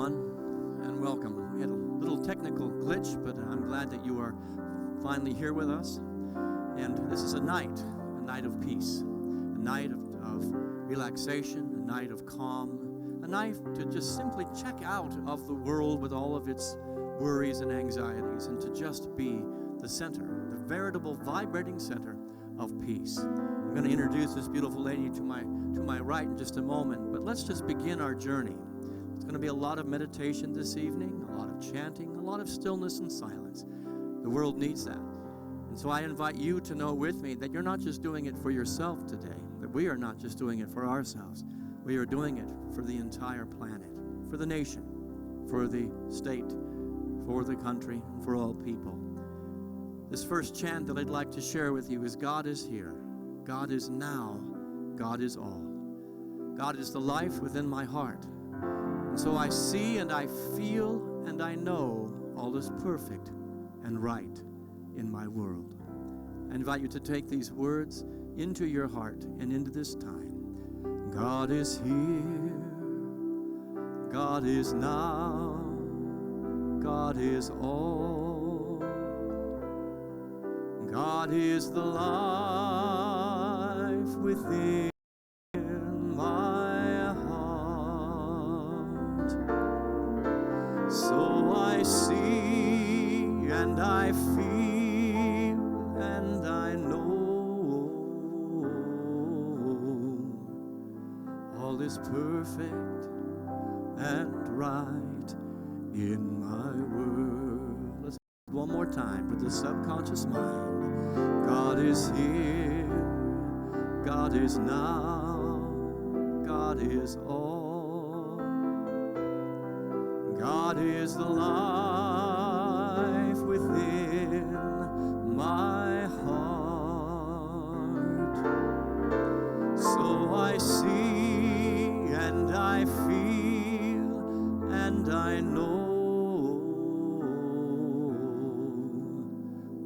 everyone, and welcome. We had a little technical glitch, but I'm glad that you are finally here with us. And this is a night of peace, a night of relaxation, a night of calm, a night to just simply check out of the world with all of its worries and anxieties, and to just be the center, the veritable vibrating center of peace. I'm going to introduce this beautiful lady to my right in just a moment, but let's just begin our journey. It's going to be a lot of meditation this evening, a lot of chanting, a lot of stillness and silence. The world needs that. And so I invite you to know with me that you're not just doing it for yourself today, that we are not just doing it for ourselves. We are doing it for the entire planet, for the nation, for the state, for the country, and for all people. This first chant that I'd like to share with you is God is here, God is now, God is all. God is the life within my heart. And so I see and I feel and I know all is perfect and right in my world. I invite you to take these words into your heart and into this time. God is here, God is now, God is all. God is the life within my heart. So I see and I feel and I know all is perfect and right in my world. Let's do it one more time for the subconscious mind. God is here, God is now, God is all. God is the life within my heart. So I see and I feel and I know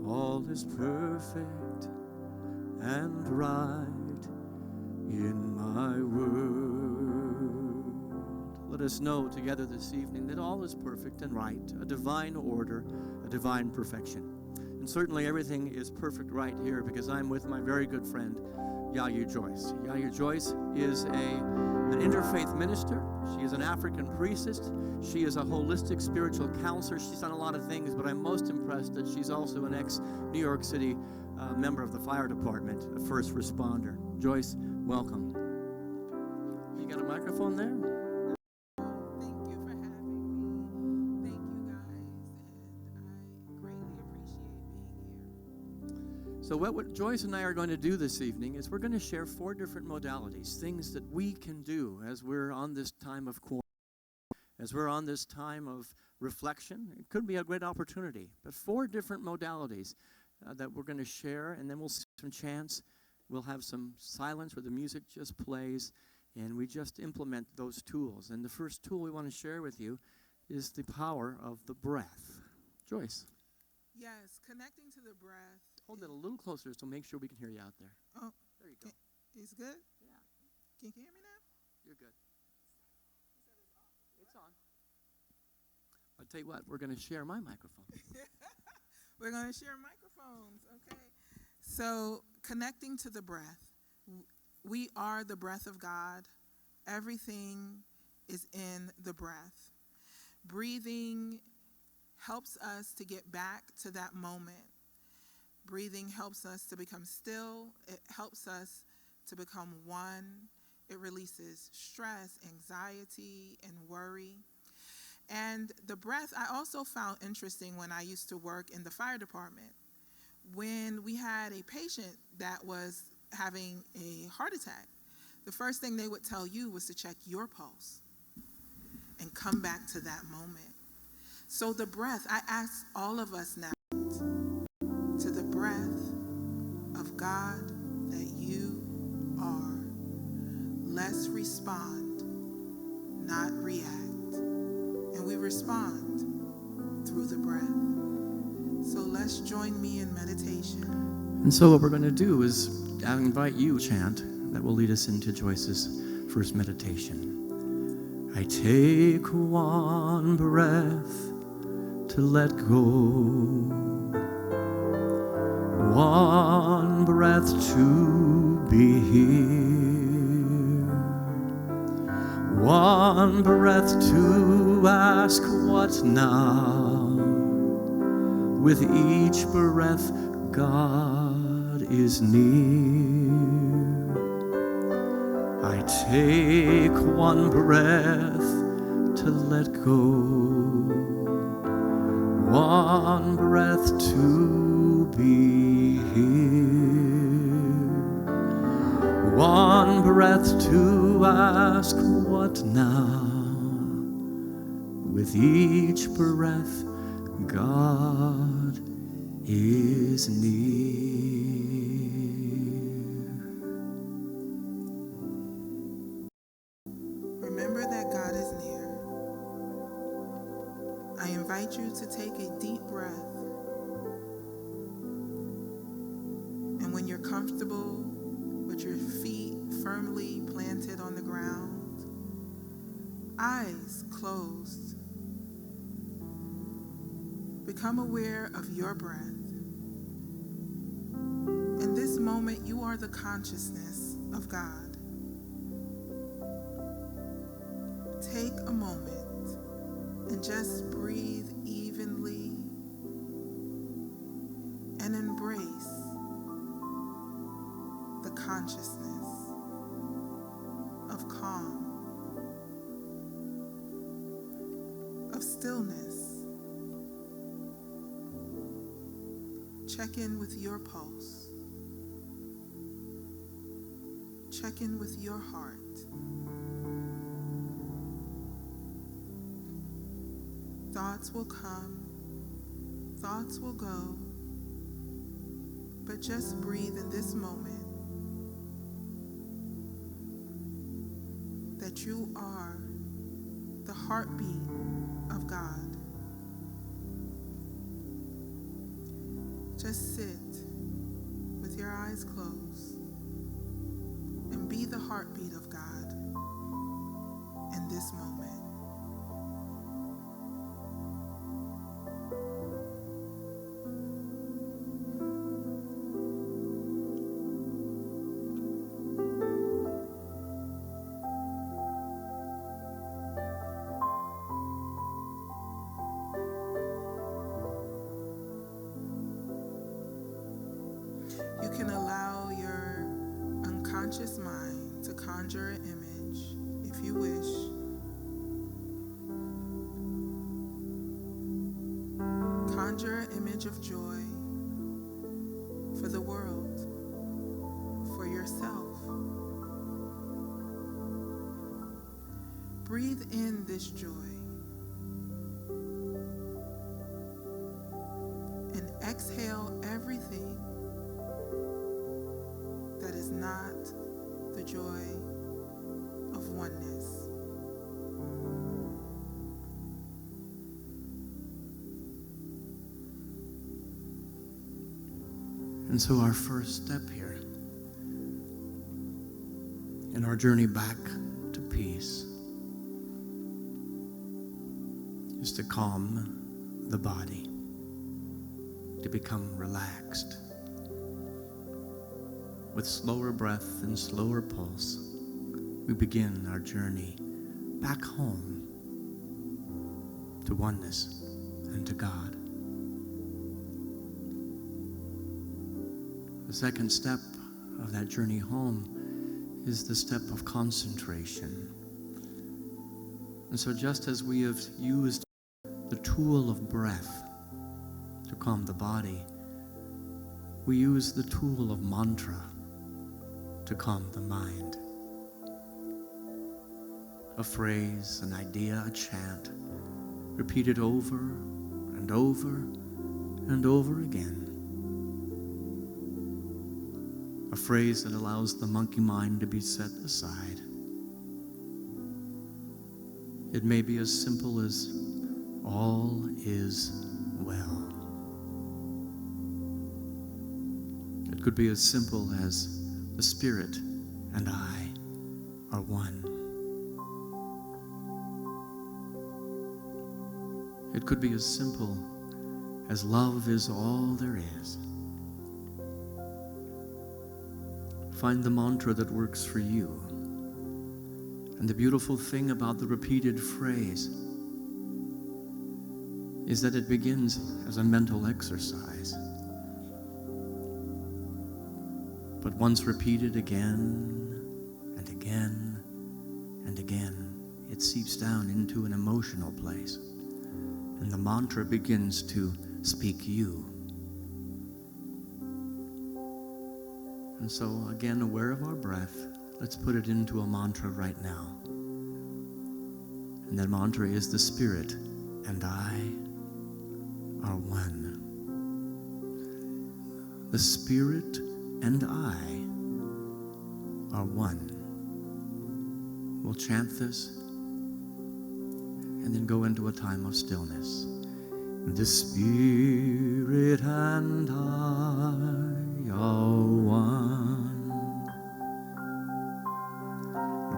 all is perfect and right in my world. Let us know together this evening that all is perfect and right, a divine order, a divine perfection. And certainly everything is perfect right here because I'm with my very good friend, Yayu Joyce. Yayu Joyce is an interfaith minister. She is an African priestess. She is a holistic spiritual counselor. She's done a lot of things, but I'm most impressed that she's also an ex-New York City member of the fire department, a first responder. Joyce, welcome. You got a microphone there? Thank you for having me. Thank you guys, and I greatly appreciate being here. So what Joyce and I are going to do this evening is we're going to share 4 different modalities, things that we can do as we're on this time of quarantine, as we're on this time of reflection. It could be a great opportunity, but 4 different modalities that we're going to share, and then we'll see some chants. We'll have some silence where the music just plays, and we just implement those tools. And the first tool we want to share with you is the power of the breath. Joyce. Yes, connecting to the breath. Hold it a little closer so make sure we can hear you out there. Oh, there you go. It's good? Yeah. Can you hear me now? You're good. It's on. I'll tell you what, we're going to share my microphone. We're going to share microphones, okay? So, connecting to the breath. We are the breath of God. Everything is in the breath. Breathing helps us to get back to that moment. Breathing helps us to become still. It helps us to become one. It releases stress, anxiety, and worry. And the breath I also found interesting when I used to work in the fire department. When we had a patient that was having a heart attack, the first thing they would tell you was to check your pulse and come back to that moment. So the breath, I ask all of us now, to the breath of God that you are. Let's respond, not react. And we respond through the breath. So let's join me in meditation. And so what we're going to do is I invite you to chant that will lead us into Joyce's first meditation. I take one breath to let go, one breath to be here, one breath to ask what now. With each breath, God is near. I take one breath to let go, one breath to be here, one breath to ask what now. With each breath, God is near. Remember that God is near. I invite you to take a deep breath. And when you're comfortable with your feet firmly planted on the ground, eyes closed, become aware of your breath. In this moment, you are the consciousness of God. Take a moment and just breathe evenly and embrace the consciousness of calm, of stillness. Check in with your pulse. Check in with your heart. Thoughts will come, thoughts will go, but just breathe in this moment that you are the heartbeat of God. Just sit with your eyes closed and be the heartbeat of God in this moment. You can allow your unconscious mind to conjure an image, if you wish. Conjure an image of joy for the world, for yourself. Breathe in this joy and exhale everything that is not the joy of oneness. And so our first step here in our journey back to peace is to calm the body, to become relaxed. With slower breath and slower pulse, we begin our journey back home to oneness and to God. The second step of that journey home is the step of concentration. And so just as we have used the tool of breath to calm the body, we use the tool of mantra to calm the mind. A phrase, an idea, a chant, repeated over and over and over again. A phrase that allows the monkey mind to be set aside. It may be as simple as, all is well. It could be as simple as, the Spirit and I are one. It could be as simple as love is all there is. Find the mantra that works for you. And the beautiful thing about the repeated phrase is that it begins as a mental exercise. But once repeated again and again and again, it seeps down into an emotional place. And the mantra begins to speak you. And so, again, aware of our breath, let's put it into a mantra right now. And that mantra is: the Spirit and I are one. The Spirit and I are one. We'll chant this and then go into a time of stillness. The Spirit and I are one.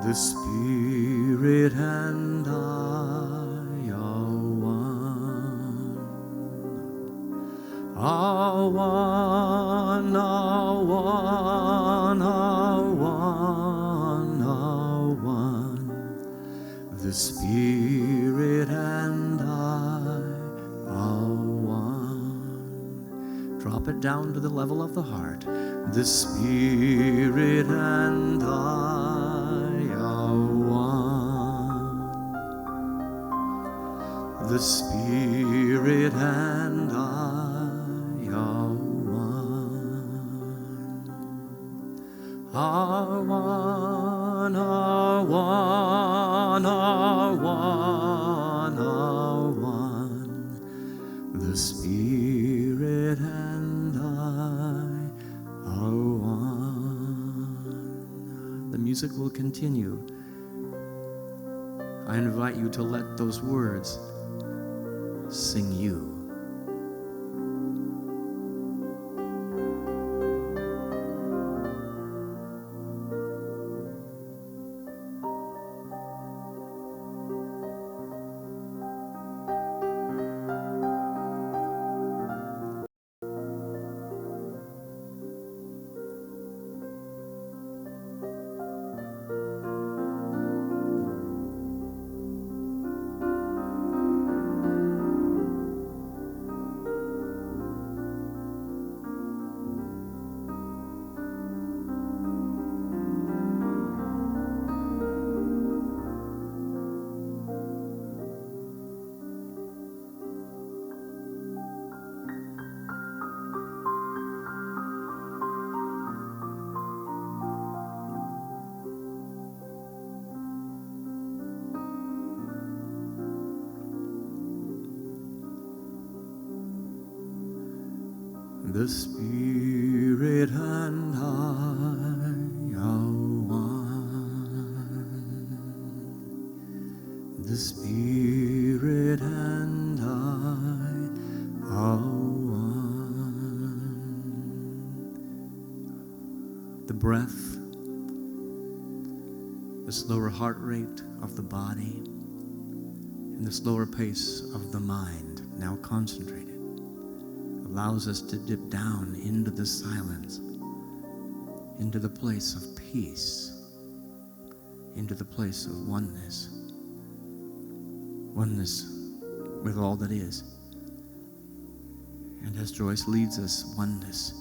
The Spirit and I are one. Are one, are one, are one, are one. The Spirit and I are one. Drop it down to the level of the heart. The Spirit and I are one. The Spirit and I are one. Are one, are one, are one, are one. The Spirit and I are one. The music will continue. I invite you to let those words sing you. The Spirit and I are one. The Spirit and I are one. The breath, the slower heart rate of the body, and the slower pace of the mind, now concentrated, allows us to dip down into the silence, into the place of peace, into the place of oneness. Oneness with all that is. And as Joyce leads us, oneness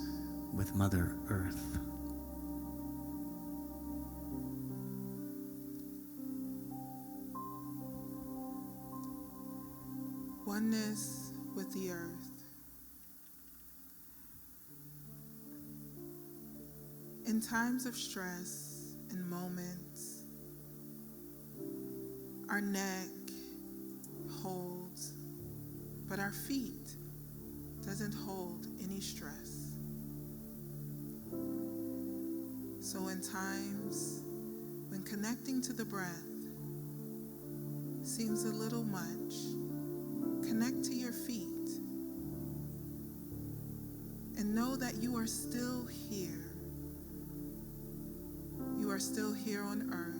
with Mother Earth. Oneness with the earth. In times of stress and moments, our neck holds, but our feet doesn't hold any stress. So in times when connecting to the breath seems a little much, connect to your feet and know that you are still here. You are still here on earth.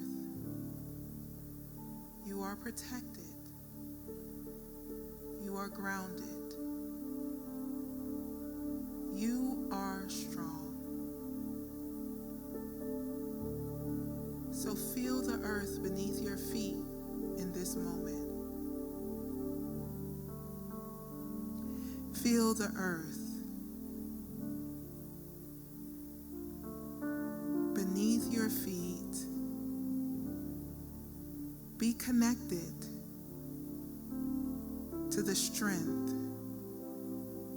You are protected. You are grounded. You are strong. So feel the earth beneath your feet in this moment. Feel the earth beneath your feet. Be connected to the strength,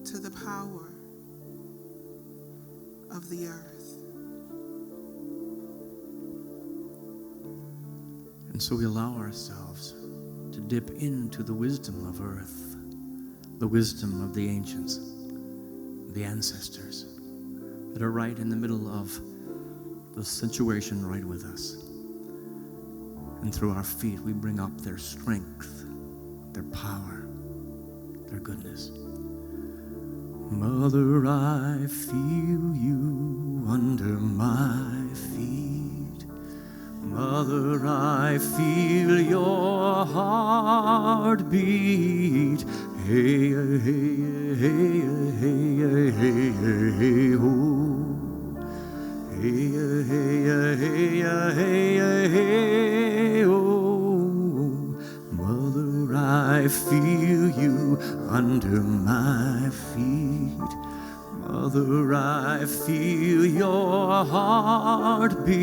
to the power of the earth. And so we allow ourselves to dip into the wisdom of earth, the wisdom of the ancients, the ancestors that are right in the middle of the situation right with us. And through our feet, we bring up their strength, their power, their goodness. Mother, I feel you under my feet. Mother, I feel your heartbeat. Hey, hey, hey, hey, hey, hey, oh. Hey, hey, hey, hey, hey, oh. Mother, I feel you under my feet. Mother, I feel your heartbeat.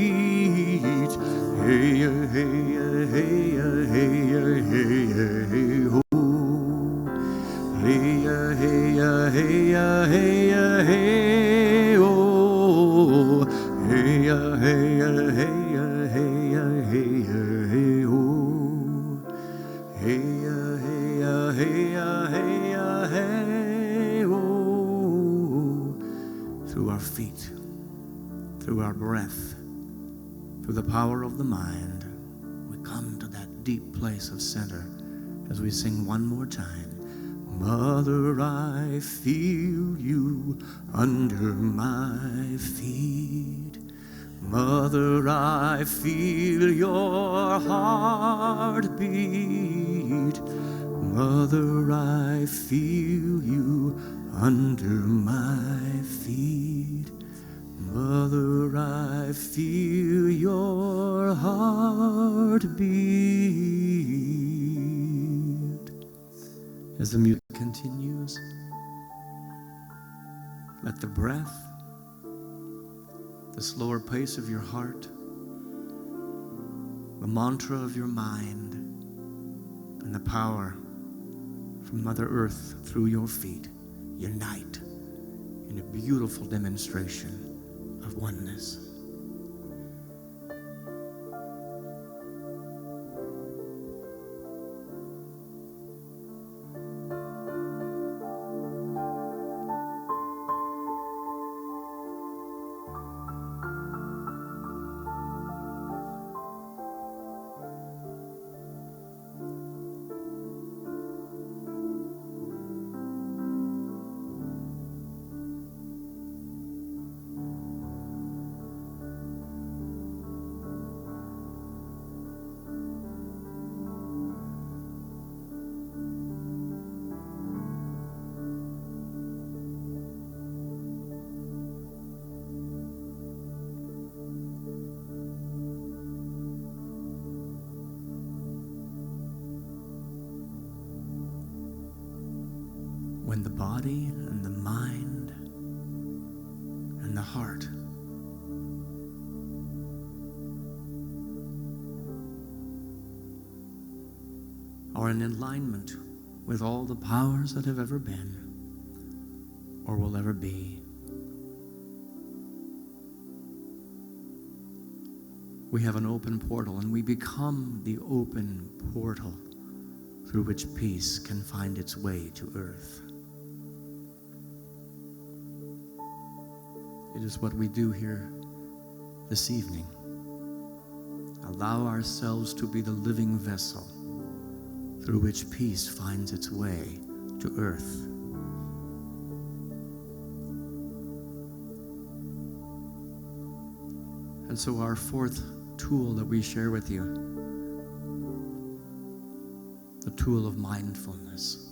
Hey, hey, hey, hey, hey, hey, oh. Hey, hey, hey, hey, hey, oh. Hey, hey, hey, hey, hey, hey, oh. Hey, hey, hey, hey, hey, oh. Through our feet, through our breath, through the power of the mind, we come to that deep place of center as we sing one more time. Mother, I feel you under my feet. Mother, I feel your heartbeat. Mother, I feel you under my feet. Mother, I feel your heartbeat. As the music continues, let the breath, the slower pace of your heart, the mantra of your mind, and the power from Mother Earth through your feet unite in a beautiful demonstration of oneness. When the body and the mind and the heart are in alignment with all the powers that have ever been or will ever be, we have an open portal, and we become the open portal through which peace can find its way to earth. It is what we do here this evening. Allow ourselves to be the living vessel through which peace finds its way to earth. And so our fourth tool that we share with you, the tool of mindfulness.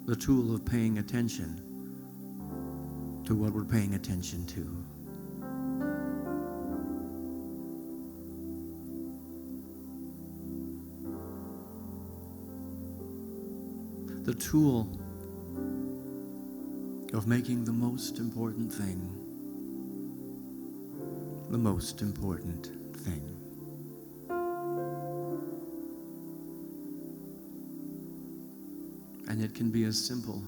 the tool of paying attention to what we're paying attention to. The tool of making the most important thing the most important thing. And it can be as simple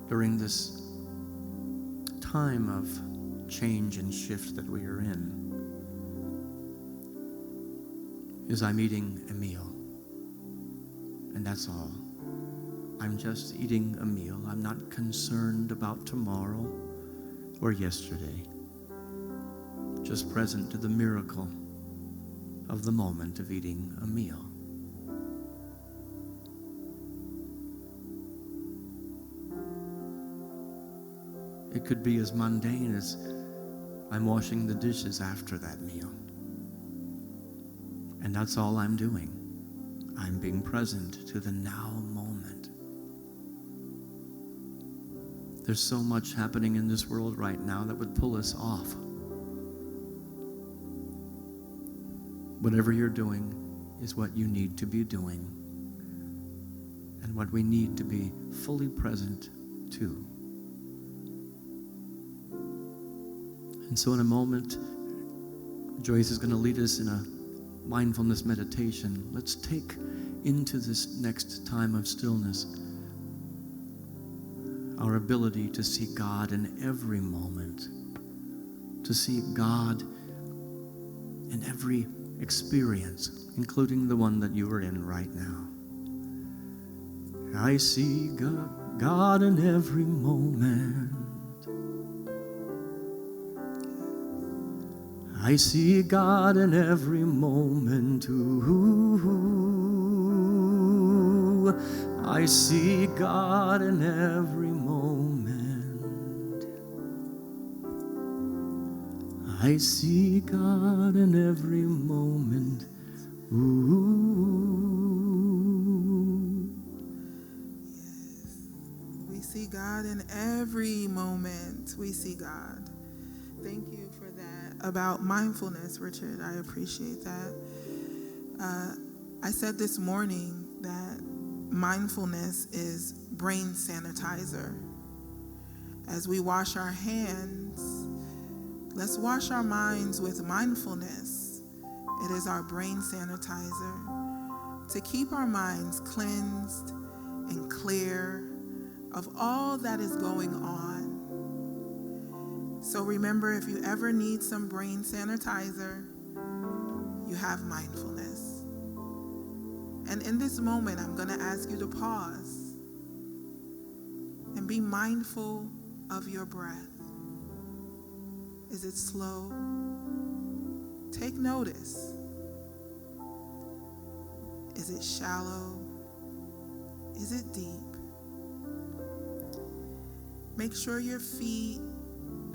during this time of change and shift that we are in is I'm eating a meal. And that's all. I'm just eating a meal. I'm not concerned about tomorrow or yesterday. Just present to the miracle of the moment of eating a meal. It could be as mundane as I'm washing the dishes after that meal. And that's all I'm doing. I'm being present to the now moment. There's so much happening in this world right now that would pull us off. Whatever you're doing is what you need to be doing and what we need to be fully present to. And so in a moment, Joyce is going to lead us in a mindfulness meditation. Let's take into this next time of stillness our ability to see God in every moment, to see God in every experience, including the one that you are in right now. I see God in every moment. I see God in every moment. Ooh, I see God in every moment. I see God in every moment. Ooh. Yes. We see God in every moment. We see God. Thank you for that about mindfulness, Richard. I appreciate that. I said this morning that mindfulness is brain sanitizer. As we wash our hands, let's wash our minds with mindfulness. It is our brain sanitizer to keep our minds cleansed and clear of all that is going on. So remember, if you ever need some brain sanitizer, you have mindfulness. And in this moment, I'm going to ask you to pause and be mindful of your breath. Is it slow? Take notice. Is it shallow? Is it deep? Make sure your feet,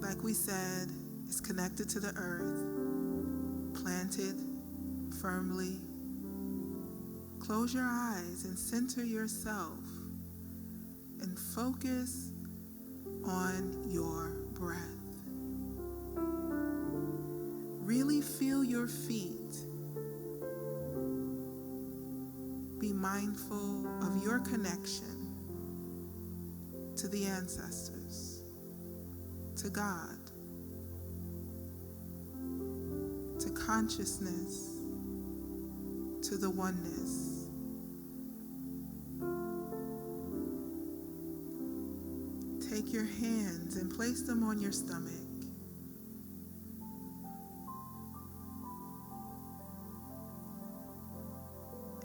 like we said, is connected to the earth, planted firmly. Close your eyes and center yourself and focus on your breath. Really feel your feet. Be mindful of your connection to the ancestors, to God, to consciousness, to the oneness. Take your hands and place them on your stomach.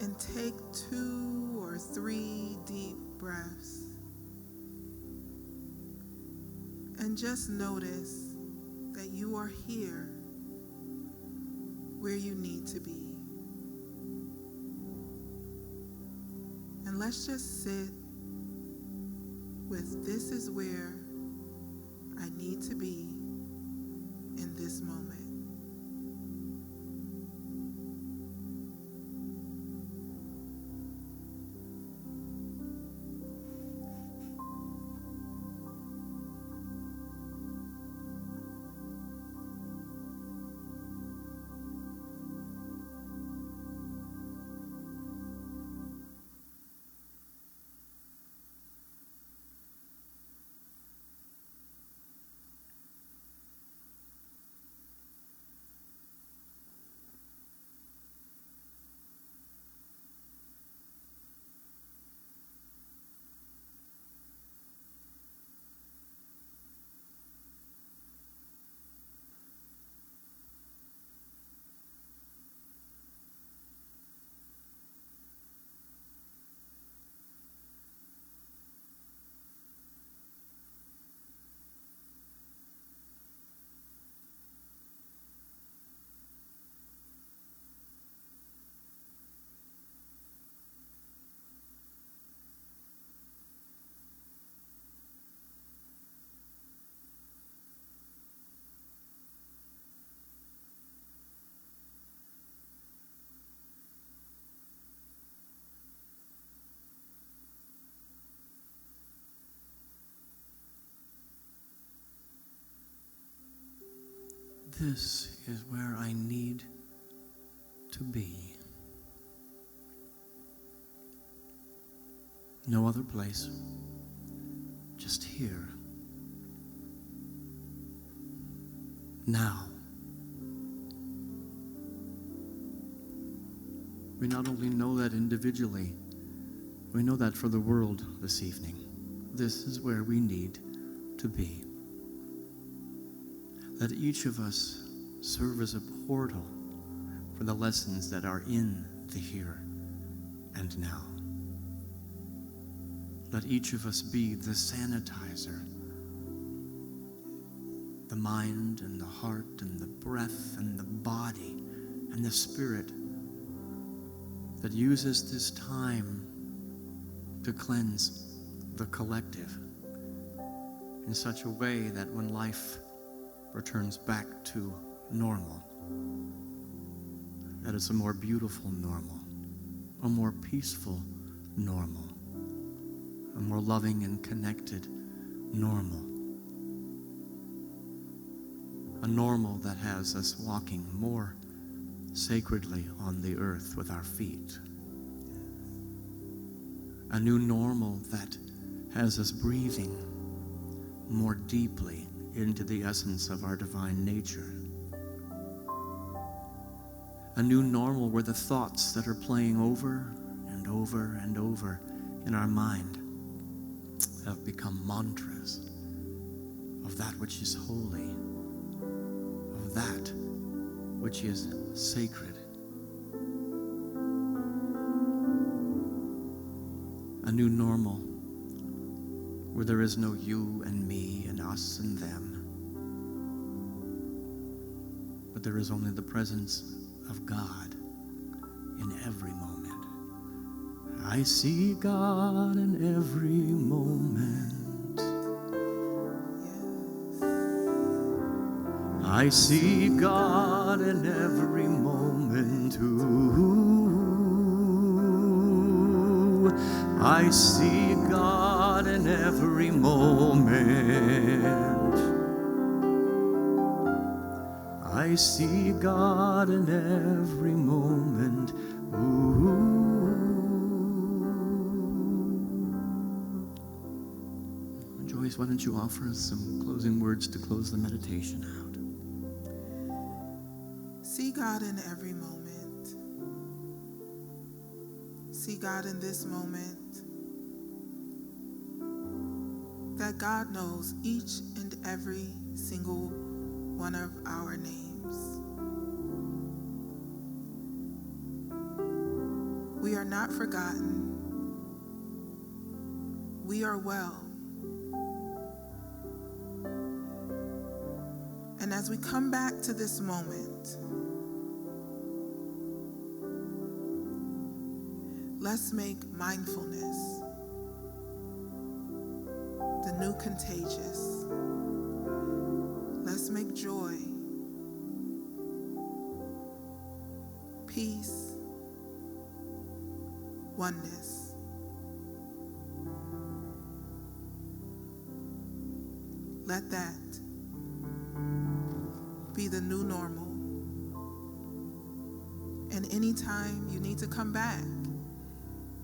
And take 2 or 3 deep breaths. And just notice that you are here where you need to be. And let's just sit with this is where I need to be in this moment. this is where I need to be. No other place, just here. Now. We not only know that individually, we know that for the world this evening. This is where we need to be. Let each of us serve as a portal for the lessons that are in the here and now. Let each of us be the sanitizer, the mind and the heart and the breath and the body and the spirit that uses this time to cleanse the collective in such a way that when life returns back to normal, that it's a more beautiful normal, a more peaceful normal, a more loving and connected normal, a normal that has us walking more sacredly on the earth with our feet, a new normal that has us breathing more deeply into the essence of our divine nature, a new normal where the thoughts that are playing over and over and over in our mind have become mantras of that which is holy, of that which is sacred. A new normal where there is no you and me and us and them, but there is only the presence of God in every moment. I see God in every moment. I see God in every moment. Ooh, I see God in every moment. I see God in every moment. Ooh. Joyce, why don't you offer us some closing words to close the meditation out? See God in every moment. See God in this moment. That God knows each and every single one of our names. We are not forgotten. We are well. And as we come back to this moment, let's make mindfulness the new contagious. Let's make joy, peace, oneness. Let that be the new normal. And anytime you need to come back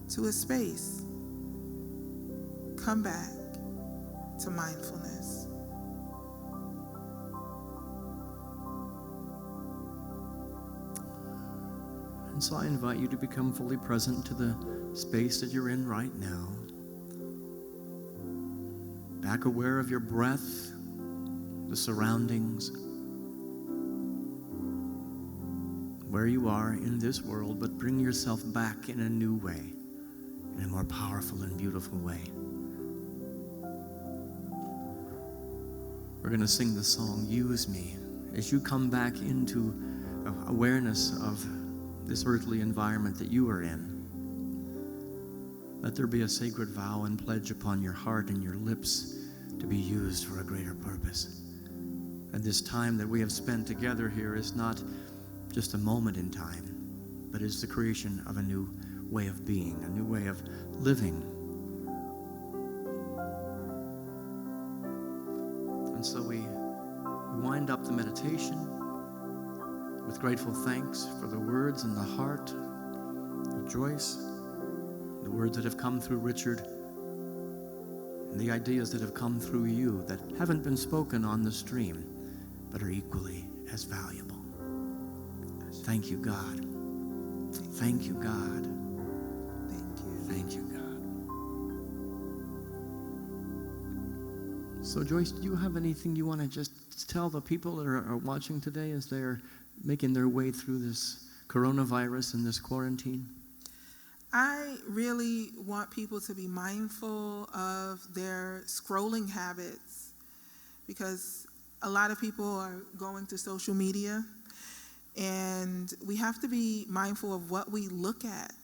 to a space, come back to mindfulness. And so I invite you to become fully present to the space that you're in right now. Back aware of your breath, the surroundings, where you are in this world, but bring yourself back in a new way, in a more powerful and beautiful way. We're going to sing the song, Use Me. As you come back into awareness of this earthly environment that you are in, let there be a sacred vow and pledge upon your heart and your lips to be used for a greater purpose. And this time that we have spent together here is not just a moment in time, but is the creation of a new way of being, a new way of living. And so we wind up the meditation. with grateful thanks for the words in the heart of Joyce, the words that have come through Richard, and the ideas that have come through you that haven't been spoken on the stream, but are equally as valuable. Thank you, God. Thank you, God. Thank you. Thank you, God. So, Joyce, do you have anything you want to just tell the people that are watching today as they're making their way through this coronavirus and this quarantine? I really want people to be mindful of their scrolling habits, because a lot of people are going to social media, and we have to be mindful of what we look at,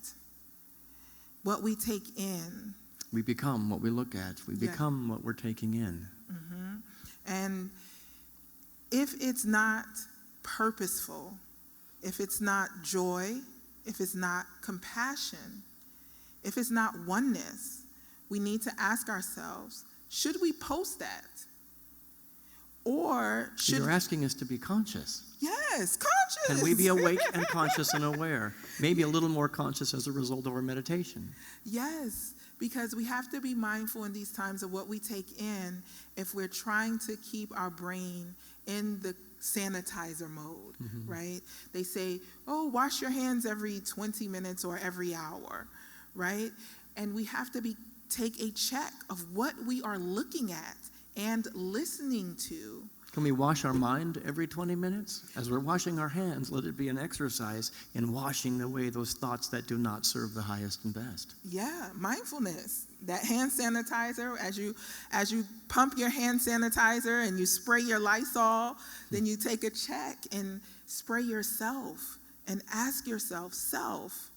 what we take in. We become what we look at. We become what we're taking in. Mm-hmm. And if it's not purposeful, if it's not joy, if it's not compassion, if it's not oneness, we need to ask ourselves, should we post that? Or should... You're asking us to be conscious. Yes, conscious. Can we be awake and conscious and aware? Maybe a little more conscious as a result of our meditation. Yes, because we have to be mindful in these times of what we take in if we're trying to keep our brain in the sanitizer mode, right? They say, oh, wash your hands every 20 minutes or every hour, right? And we have to take a check of what we are looking at and listening to. Can we wash our mind every 20 minutes? As we're washing our hands, let it be an exercise in washing away those thoughts that do not serve the highest and best. Yeah, mindfulness. That hand sanitizer, as you pump your hand sanitizer and you spray your Lysol, then you take a check and spray yourself and ask yourself, self,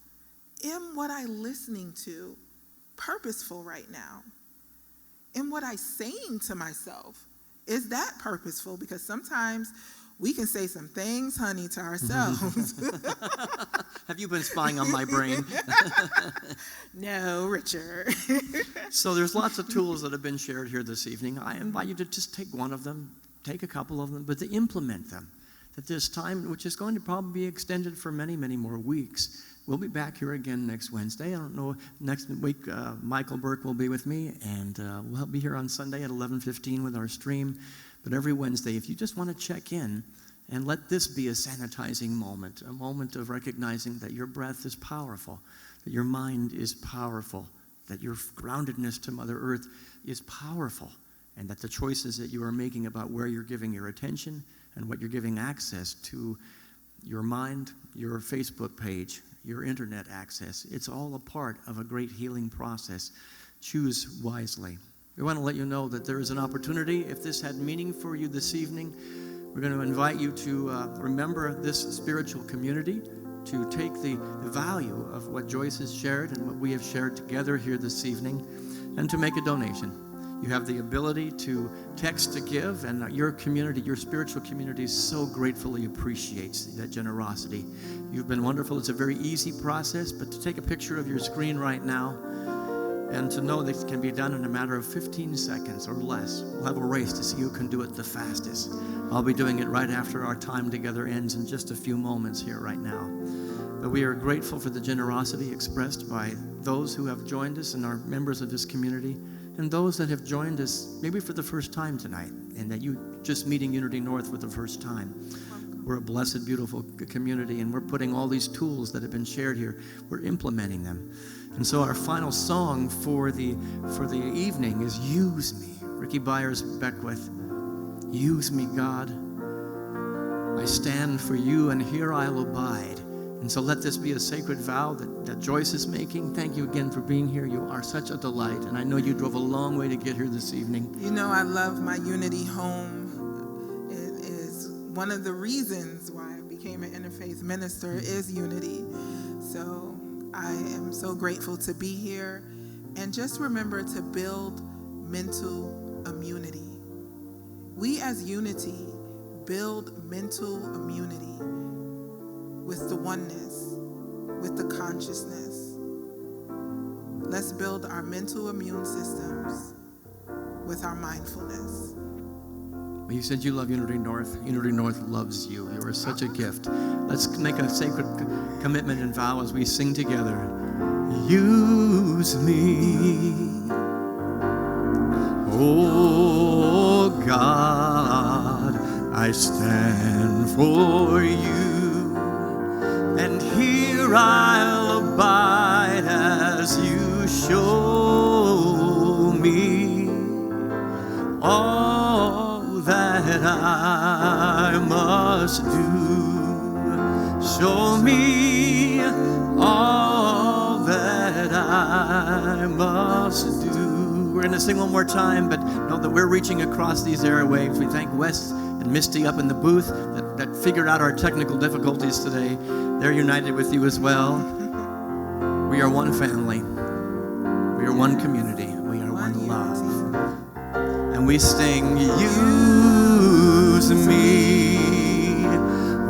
am what I'm listening to purposeful right now? Am what I'm saying to myself, is that purposeful? Because sometimes we can say some things, honey, to ourselves. Have you been spying on my brain? No, Richard. So there's lots of tools that have been shared here this evening. I invite you to just take one of them, take a couple of them, but to implement them. At this time, which is going to probably be extended for many, many more weeks. We'll be back here again next Wednesday. I don't know, next week Michael Burke will be with me, and we'll be here on Sunday at 11:15 with our stream. But every Wednesday, if you just want to check in and let this be a sanitizing moment, a moment of recognizing that your breath is powerful, that your mind is powerful, that your groundedness to Mother Earth is powerful, and that the choices that you are making about where you're giving your attention and what you're giving access to, your mind, your Facebook page, your internet access, it's all a part of a great healing process. Choose wisely. We want to let you know that there is an opportunity. If this had meaning for you this evening, we're going to invite you to remember this spiritual community, to take the value of what Joyce has shared and what we have shared together here this evening, and to make a donation. You have the ability to text to give, and your community, your spiritual community, so gratefully appreciates that generosity. You've been wonderful. It's a very easy process, but to take a picture of your screen right now and to know that it can be done in a matter of 15 seconds or less. We'll have a race to see who can do it the fastest. I'll be doing it right after our time together ends in just a few moments here right now. But we are grateful for the generosity expressed by those who have joined us and are members of this community, and those that have joined us maybe for the first time tonight, and that you just meeting Unity North for the first time. We're a blessed, beautiful community, and we're putting all these tools that have been shared here, we're implementing them. And so our final song for the evening is Use Me. Ricky Byers Beckwith. Use me, God. I stand for you, and here I'll abide. And so let this be a sacred vow that Joyce is making. Thank you again for being here. You are such a delight, and I know you drove a long way to get here this evening. You know, I love my Unity home. It is one of the reasons why I became an interfaith minister is Unity. So I am so grateful to be here. And just remember to build mental immunity. We as Unity build mental immunity with the oneness, with the consciousness. Let's build our mental immune systems with our mindfulness. Well, you said you love Unity North. Unity North loves you. You are such a gift. Let's make a sacred commitment and vow as we sing together. Use me, oh God, I stand for you, and here I'll abide as you show me all that I must do. Show me all that I must do. We're going to sing one more time, but know that we're reaching across these airwaves. We thank Wes and Misty up in the booth that figured out our technical difficulties today. They're united with you as well. We are one family. We are one community. We are one love. And we sing, use me,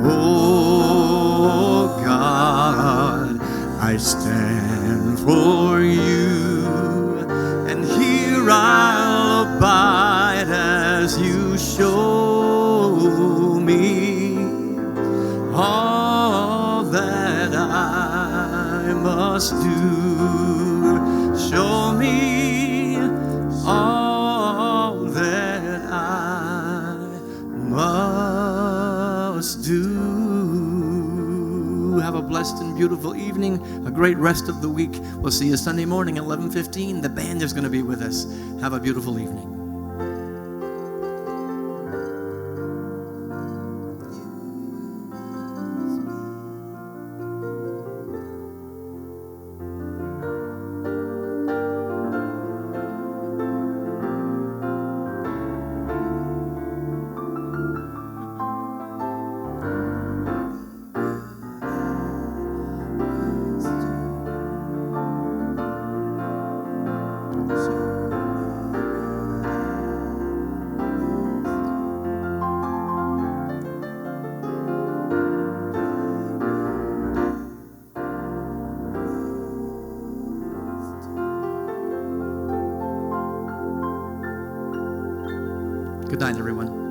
oh God, I stand for you, and here I'll abide as you show me all that I must do. Show me all that I must do. Have a blessed and beautiful evening, a great rest of the week. We'll see you Sunday morning at 11:15. The band is going to be with us. Have a beautiful evening. Good night, everyone.